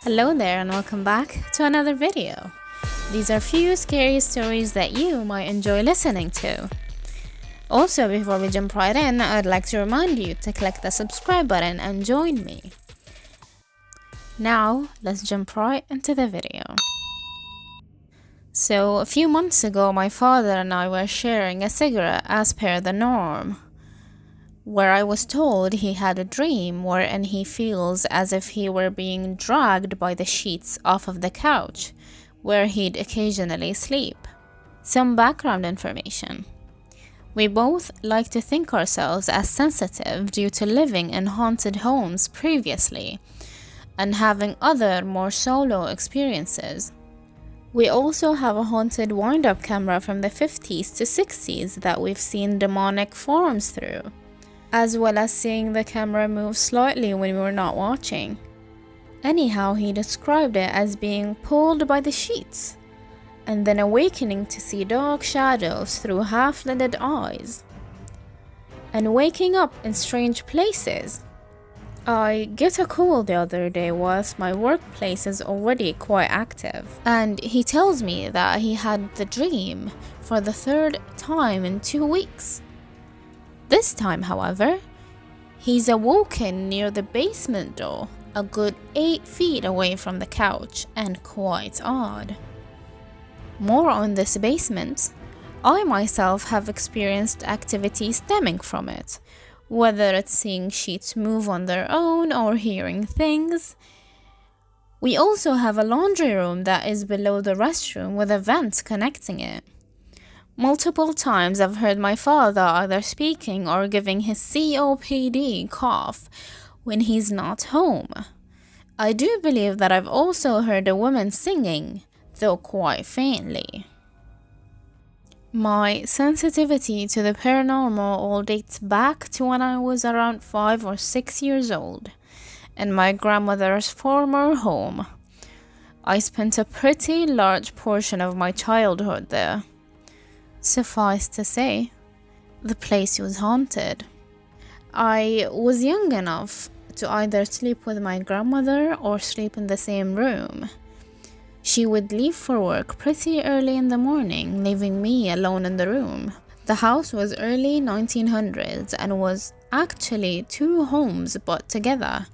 Hello there and welcome back to another video. These are few scary stories that you might enjoy listening to. Also, before we jump right in, I'd like to remind you to click the subscribe button and join me. Now, let's jump right into the video. So, a few months ago, my father and I were sharing a cigarette as per the norm, where I was told he had a dream wherein he feels as if he were being dragged by the sheets off of the couch, where he'd occasionally sleep. Some background information. We both like to think ourselves as sensitive due to living in haunted homes previously, and having other more solo experiences. We also have a haunted wind-up camera from the 50s to 60s that we've seen demonic forms through, as well as seeing the camera move slightly when we were not watching. Anyhow, he described it as being pulled by the sheets, and then awakening to see dark shadows through half-lidded eyes, and waking up in strange places. I get a call the other day whilst my workplace is already quite active, and he tells me that he had the dream for the third time in 2 weeks. This time, however, he's awoken near the basement door, a good 8 feet away from the couch, and quite odd. More on this basement. I myself have experienced activity stemming from it, whether it's seeing sheets move on their own or hearing things. We also have a laundry room that is below the restroom with a vent connecting it. Multiple times I've heard my father either speaking or giving his COPD cough when he's not home. I do believe that I've also heard a woman singing, though quite faintly. My sensitivity to the paranormal all dates back to when I was around 5 or 6 years old, in my grandmother's former home. I spent a pretty large portion of my childhood there. Suffice to say, the place was haunted. I was young enough to either sleep with my grandmother or sleep in the same room. She would leave for work pretty early in the morning, leaving me alone in the room. The house was early 1900s and was actually 2 homes put together.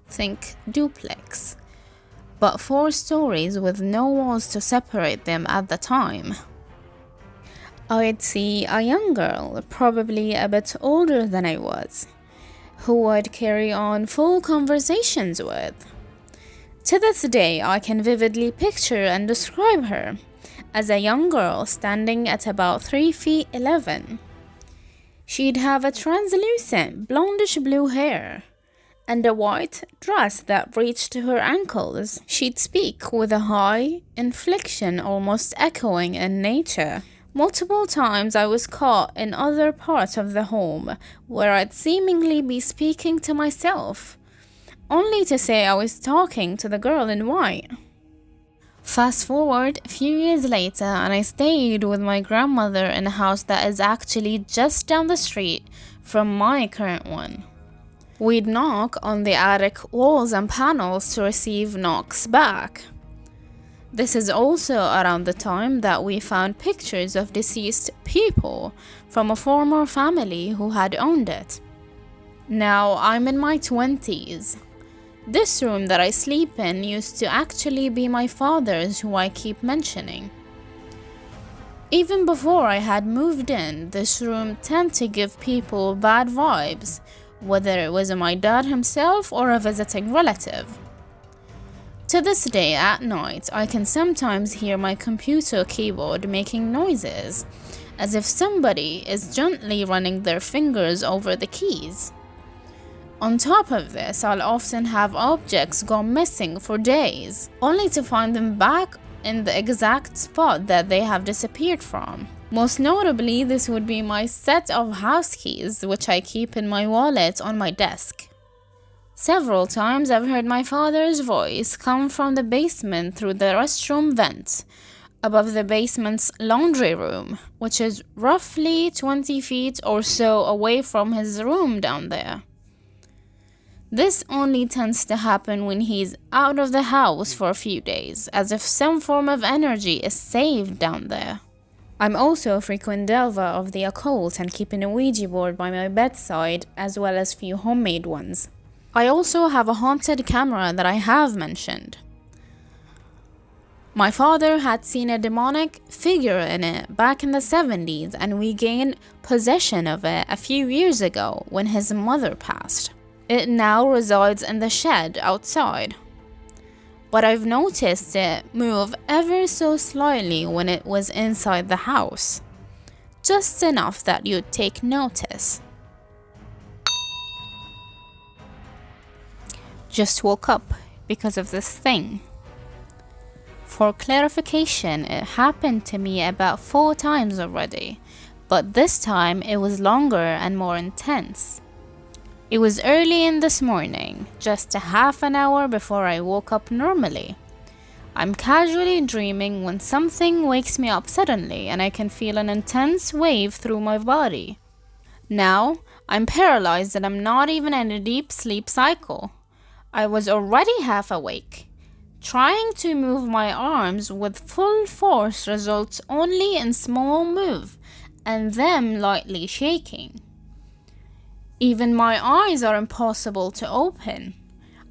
Think duplex. But 4 stories with no walls to separate them at the time. I'd see a young girl, probably a bit older than I was, who I'd carry on full conversations with. To this day, I can vividly picture and describe her as a young girl standing at about 3 feet 11. She'd have a translucent blondish blue hair and a white dress that reached to her ankles. She'd speak with a high inflection, almost echoing in nature. Multiple times I was caught in other parts of the home where I'd seemingly be speaking to myself, only to say I was talking to the girl in white. Fast forward a few years later, and I stayed with my grandmother in a house that is actually just down the street from my current one. We'd knock on the attic walls and panels to receive knocks back. This is also around the time that we found pictures of deceased people from a former family who had owned it. Now, I'm in my 20s. This room that I sleep in used to actually be my father's, who I keep mentioning. Even before I had moved in, this room tended to give people bad vibes, whether it was my dad himself or a visiting relative. To this day, at night, I can sometimes hear my computer keyboard making noises, as if somebody is gently running their fingers over the keys. On top of this, I'll often have objects go missing for days, only to find them back in the exact spot that they have disappeared from. Most notably, this would be my set of house keys, which I keep in my wallet on my desk. Several times I've heard my father's voice come from the basement through the restroom vent above the basement's laundry room, which is roughly 20 feet or so away from his room down there. This only tends to happen when he's out of the house for a few days, as if some form of energy is saved down there. I'm also a frequent delver of the occult and keeping a Ouija board by my bedside, as well as few homemade ones. I also have a haunted camera that I have mentioned. My father had seen a demonic figure in it back in the 70s, and we gained possession of it a few years ago when his mother passed. It now resides in the shed outside. But I've noticed it move ever so slightly when it was inside the house. Just enough that you'd take notice. Just woke up because of this thing. For clarification, it happened to me about 4 times already, but this time it was longer and more intense. It was early in this morning, just a half an hour before I woke up normally. I'm casually dreaming when something wakes me up suddenly and I can feel an intense wave through my body. Now, I'm paralyzed and I'm not even in a deep sleep cycle. I was already half awake. Trying to move my arms with full force results only in small move and them lightly shaking. Even my eyes are impossible to open.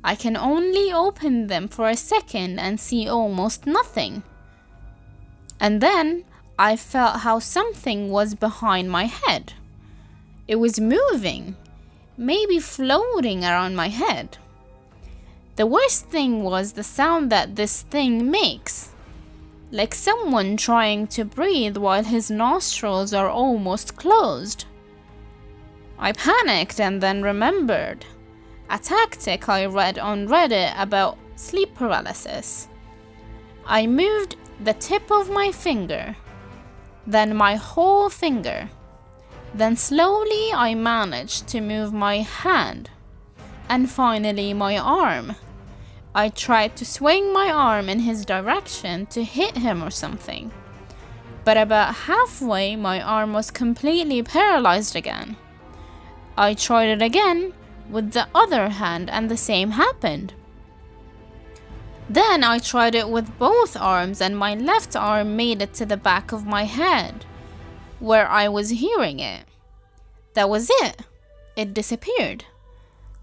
I can only open them for a second and see almost nothing. And then I felt how something was behind my head. It was moving, maybe floating around my head. The worst thing was the sound that this thing makes, like someone trying to breathe while his nostrils are almost closed. I panicked and then remembered a tactic I read on Reddit about sleep paralysis. I moved the tip of my finger, then my whole finger. Then slowly I managed to move my hand, and finally my arm. I tried to swing my arm in his direction to hit him or something, but about halfway my arm was completely paralyzed again. I tried it again with the other hand and the same happened. Then I tried it with both arms and my left arm made it to the back of my head, where I was hearing it. That was it. It disappeared.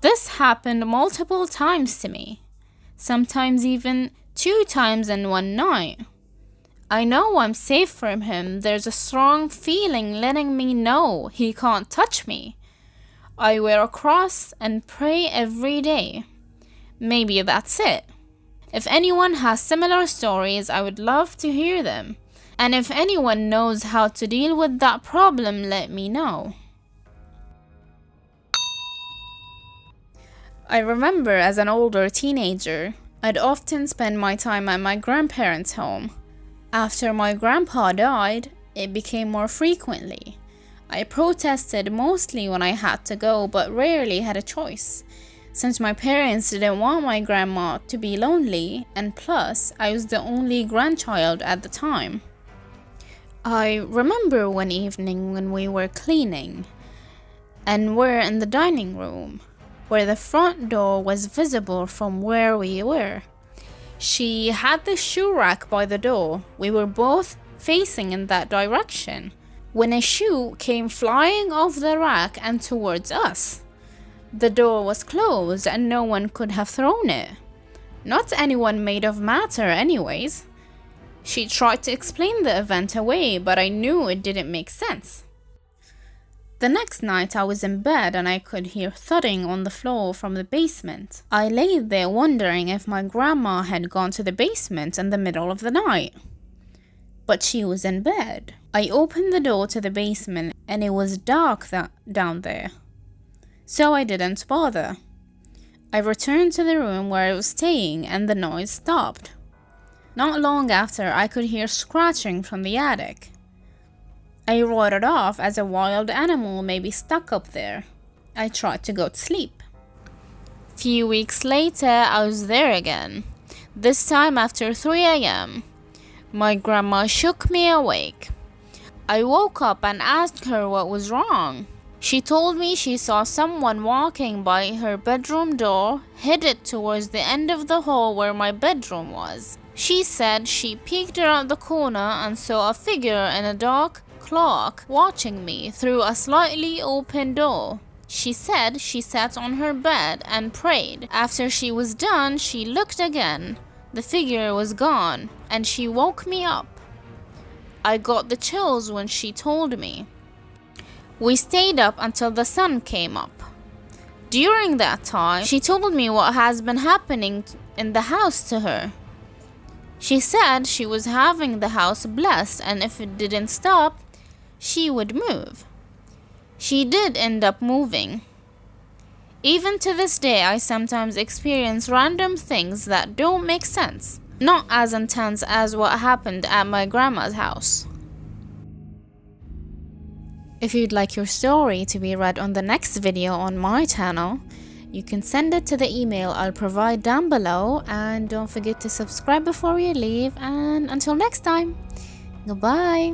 This happened multiple times to me, sometimes even 2 times in one night. I know I'm safe from him. There's a strong feeling letting me know he can't touch me. I wear a cross and pray every day. Maybe that's it. If anyone has similar stories, I would love to hear them. And if anyone knows how to deal with that problem, let me know. I remember as an older teenager, I'd often spend my time at my grandparents' home. After my grandpa died, it became more frequently. I protested mostly when I had to go, but rarely had a choice, since my parents didn't want my grandma to be lonely, and plus, I was the only grandchild at the time. I remember one evening when we were cleaning, and were in the dining room, where the front door was visible from where we were. She had the shoe rack by the door. We were both facing in that direction, when a shoe came flying off the rack and towards us. The door was closed and no one could have thrown it. Not anyone made of matter anyways. She tried to explain the event away, but I knew it didn't make sense. The next night I was in bed and I could hear thudding on the floor from the basement. I lay there wondering if my grandma had gone to the basement in the middle of the night. But she was in bed. I opened the door to the basement and it was dark down there, so I didn't bother. I returned to the room where I was staying and the noise stopped. Not long after, I could hear scratching from the attic. I wrote it off as a wild animal maybe stuck up there. I tried to go to sleep. Few weeks later, I was there again, this time after 3 a.m. My grandma shook me awake. I woke up and asked her what was wrong. She told me she saw someone walking by her bedroom door, headed towards the end of the hall where my bedroom was. She said she peeked around the corner and saw a figure in a dark cloak watching me through a slightly open door. She said she sat on her bed and prayed. After she was done, she looked again. The figure was gone, and she woke me up. I got the chills when she told me. We stayed up until the sun came up. During that time, she told me what has been happening in the house to her. She said she was having the house blessed, and if it didn't stop, she would move. She did end up moving. Even to this day, I sometimes experience random things that don't make sense. Not as intense as what happened at my grandma's house. If you'd like your story to be read on the next video on my channel, you can send it to the email I'll provide down below, and don't forget to subscribe before you leave, and until next time, goodbye.